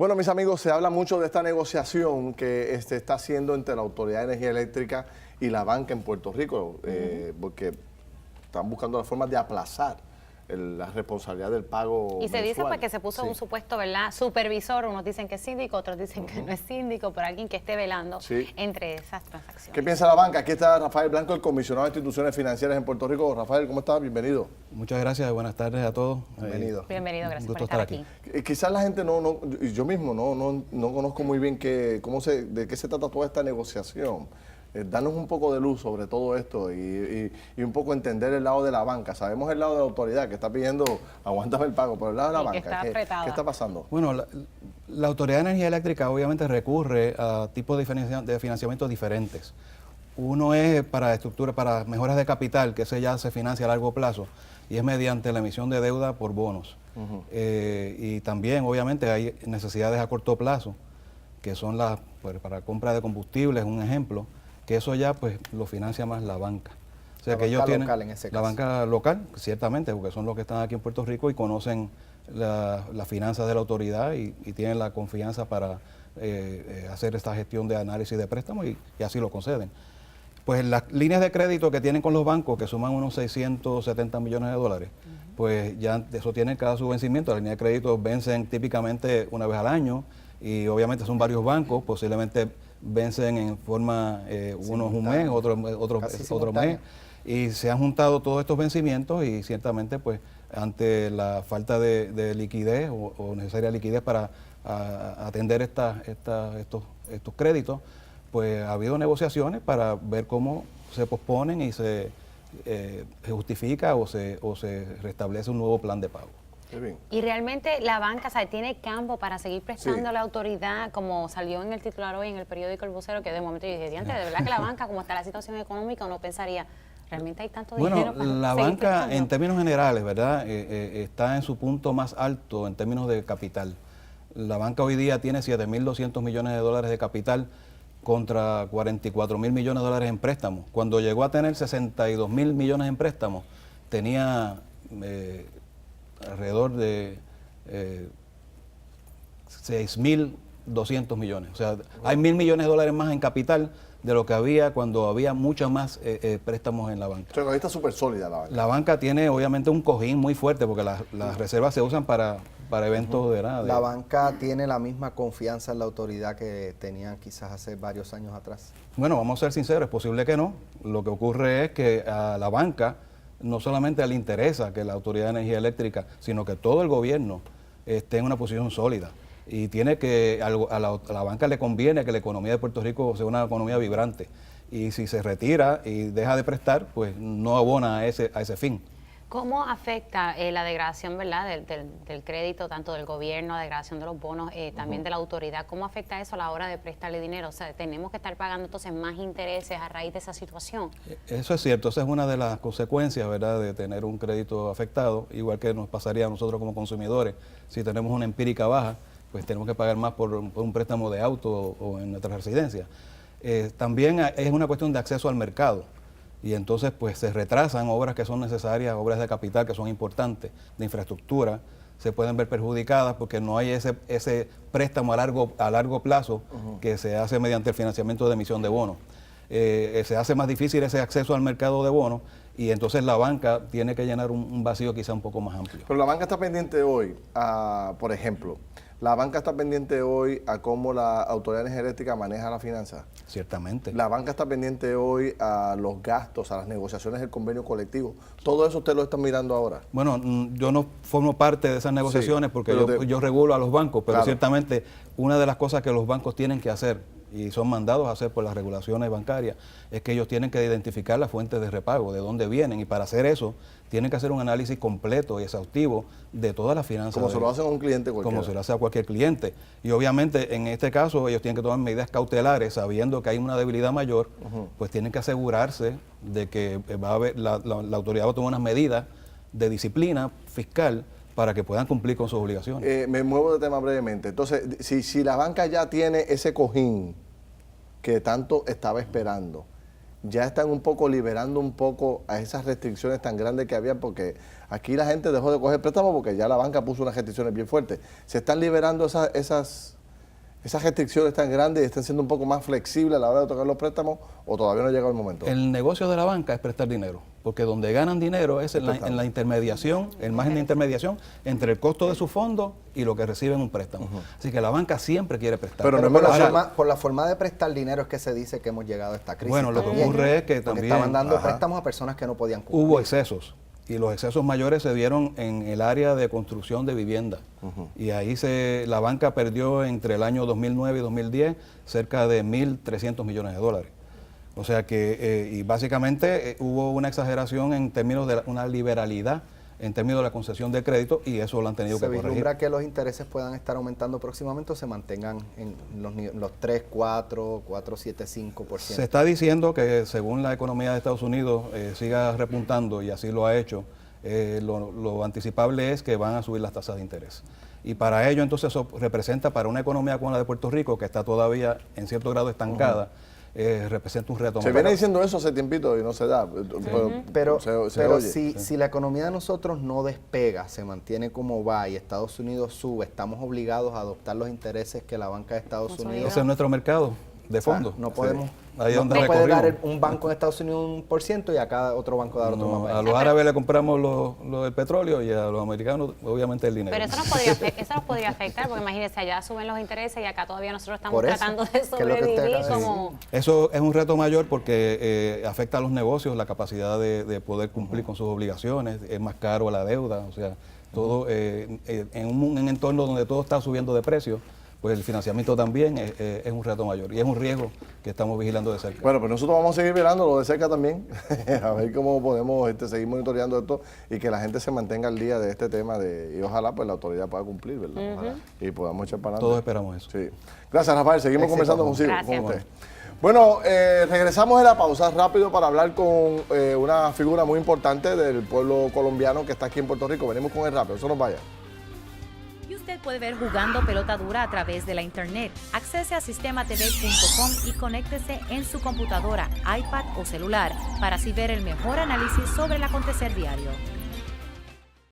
Bueno, mis amigos, se habla mucho de esta negociación que está haciendo entre la Autoridad de Energía Eléctrica y la banca en Puerto Rico, porque están buscando las formas de aplazar la responsabilidad del pago Y se dice mensual. pues que se puso un supuesto, ¿verdad?, supervisor. Unos dicen que es síndico, otros dicen que no es síndico, pero alguien que esté velando entre esas transacciones. ¿Qué piensa la banca? Aquí está Rafael Blanco, el comisionado de instituciones financieras en Puerto Rico. Rafael, ¿cómo estás? Bienvenido. Muchas gracias, buenas tardes a todos. Bienvenido. Bienvenido, gracias por estar estar aquí. Quizás la gente y yo mismo no conozco muy bien de qué se trata toda esta negociación. Danos un poco de luz sobre todo esto y un poco entender el lado de la banca. Sabemos el lado de la autoridad que está pidiendo, aguántame el pago, pero el lado de la banca, ¿qué está pasando? Bueno, la Autoridad de Energía Eléctrica obviamente recurre a tipos de financiamiento diferentes. Uno es para mejoras de capital, que ese ya se financia a largo plazo, y es mediante la emisión de deuda por bonos. Y también, obviamente, hay necesidades a corto plazo, que son para compra de combustibles, un ejemplo, que eso ya pues lo financia más la banca. O sea, que ellos tienen la banca local, ciertamente, porque son los que están aquí en Puerto Rico y conocen las finanzas de la autoridad y tienen la confianza para hacer esta gestión de análisis de préstamos y así lo conceden. Pues las líneas de crédito que tienen con los bancos, que suman unos 670 millones de dólares, pues ya eso tienen cada su vencimiento. Las líneas de crédito vencen típicamente una vez al año y obviamente son varios bancos, posiblemente vencen en forma unos un mes, otro mes, y se han juntado todos estos vencimientos y ciertamente pues ante la falta de liquidez o necesaria liquidez para atender estos créditos, pues ha habido negociaciones para ver cómo se posponen y se justifica o se restablece un nuevo plan de pago. Y realmente la banca, ¿sabe?, tiene campo para seguir prestando a la autoridad, como salió en el titular hoy en el periódico El Vocero, que de momento yo dije, diante, de verdad que la banca, como está la situación económica, uno pensaría, ¿realmente hay tanto dinero para la seguir banca prestando? en términos generales, ¿verdad?, está en su punto más alto en términos de capital. La banca hoy día tiene 7.200 millones de dólares de capital contra 44.000 millones de dólares en préstamos. Cuando llegó a tener 62.000 millones en préstamos, tenía alrededor de 6.200 millones. O sea, hay 1.000 millones de dólares más en capital de lo que había cuando había muchos más préstamos en la banca. O sea, ahí está súper sólida la banca. La banca tiene obviamente un cojín muy fuerte porque las reservas se usan para eventos de nada. La banca tiene la misma confianza en la autoridad que tenían quizás hace varios años atrás. Bueno, vamos a ser sinceros, es posible que no. Lo que ocurre es que a la banca no solamente le interesa que la Autoridad de Energía Eléctrica, sino que todo el gobierno esté en una posición sólida. Y tiene que, a la banca le conviene que la economía de Puerto Rico sea una economía vibrante. Y si se retira y deja de prestar, pues no abona a ese fin. ¿Cómo afecta la degradación, verdad, del crédito, tanto del gobierno, la degradación de los bonos, también de la autoridad? ¿Cómo afecta eso a la hora de prestarle dinero? O sea, ¿tenemos que estar pagando entonces más intereses a raíz de esa situación? Eso es cierto, esa es una de las consecuencias, ¿verdad?, de tener un crédito afectado, igual que nos pasaría a nosotros como consumidores. Si tenemos una empírica baja, pues tenemos que pagar más por un préstamo de auto o en nuestra residencia. También es una cuestión de acceso al mercado. Y entonces pues se retrasan obras que son necesarias, obras de capital que son importantes, de infraestructura, se pueden ver perjudicadas porque no hay ese préstamo a largo plazo que se hace mediante el financiamiento de emisión de bonos. Se hace más difícil ese acceso al mercado de bonos y entonces la banca tiene que llenar un vacío quizá un poco más amplio. Pero la banca está pendiente hoy, por ejemplo, la banca está pendiente hoy a cómo la Autoridad Energética maneja la finanza. Ciertamente. La banca está pendiente hoy a los gastos, a las negociaciones del convenio colectivo. Todo eso usted lo está mirando ahora. Bueno, yo no formo parte de esas negociaciones porque yo regulo a los bancos, pero ciertamente una de las cosas que los bancos tienen que hacer y son mandados a hacer por las regulaciones bancarias es que ellos tienen que identificar las fuentes de repago, de dónde vienen, y para hacer eso tienen que hacer un análisis completo y exhaustivo de todas las finanzas. Como se lo hacen a un cliente cualquiera. Como se lo hace a cualquier cliente. Y obviamente en este caso ellos tienen que tomar medidas cautelares sabiendo que hay una debilidad mayor, pues tienen que asegurarse de que va a haber, la autoridad va a tomar unas medidas de disciplina fiscal para que puedan cumplir con sus obligaciones. Me muevo de tema brevemente. Entonces, si la banca ya tiene ese cojín que tanto estaba esperando, ya están un poco liberando un poco a esas restricciones tan grandes que había, porque aquí la gente dejó de coger préstamos porque ya la banca puso unas restricciones bien fuertes. ¿Se están liberando esas restricciones tan grandes y están siendo un poco más flexibles a la hora de tocar los préstamos, o todavía no ha llegado el momento? El negocio de la banca es prestar dinero, porque donde ganan dinero es en la intermediación, el margen de intermediación entre el costo de su fondo y lo que reciben un préstamo. Así que la banca siempre quiere prestar. Pero no por, es por la forma de prestar dinero es que se dice que hemos llegado a esta crisis. Bueno, lo que también, ocurre es que porque también estaban dando préstamos a personas que no podían cumplir. hubo excesos. Y los excesos mayores se dieron en el área de construcción de vivienda. Y ahí la banca perdió entre el año 2009 y 2010 cerca de 1.300 millones de dólares. O sea que, y básicamente hubo una exageración en términos de una liberalidad en términos de la concesión de crédito, y eso lo han tenido que corregir. ¿Se vislumbra que los intereses puedan estar aumentando próximamente o se mantengan en los 3, 4, 4,75%? Se está diciendo que según la economía de Estados Unidos siga repuntando, y así lo ha hecho, lo anticipable es que van a subir las tasas de interés. Y para ello entonces eso representa, para una economía como la de Puerto Rico, que está todavía en cierto grado estancada, representa un reto. Se viene diciendo eso hace tiempito y no se da. Pero oye. si la economía de nosotros no despega, se mantiene como va y Estados Unidos sube, estamos obligados a adoptar los intereses que la banca de Estados Unidos... Ese es nuestro mercado de fondos. No podemos... Ahí No, donde no puede dar recorrimos. un banco en Estados Unidos 1% y a cada otro banco dar otro más. A los árabes le compramos lo del petróleo, y a los americanos obviamente el dinero. Pero eso nos podría afectar, porque imagínense, allá suben los intereses y acá todavía nosotros estamos Por eso, tratando de que es lo que usted sobrevivir acaba de como... Eso es un reto mayor porque afecta a los negocios, la capacidad de poder cumplir con sus obligaciones, es más caro la deuda, o sea, todo en un entorno donde todo está subiendo de precio, pues el financiamiento también es un reto mayor y es un riesgo que estamos vigilando de cerca. Bueno, pues nosotros vamos a seguir mirándolo de cerca también, a ver cómo podemos seguir monitoreando esto y que la gente se mantenga al día de este tema y ojalá pues la autoridad pueda cumplir, ¿verdad? Ojalá. Y podamos echar para adelante. Todos esperamos eso. Sí. Gracias, Rafael. Seguimos conversando con Gracias. usted. Bueno, regresamos de la pausa rápido para hablar con una figura muy importante del pueblo colombiano que está aquí en Puerto Rico. Venimos con él rápido, eso nos vaya. Y usted puede ver Jugando Pelota Dura a través de la internet. Accese a sistematv.com y conéctese en su computadora, iPad o celular para así ver el mejor análisis sobre el acontecer diario.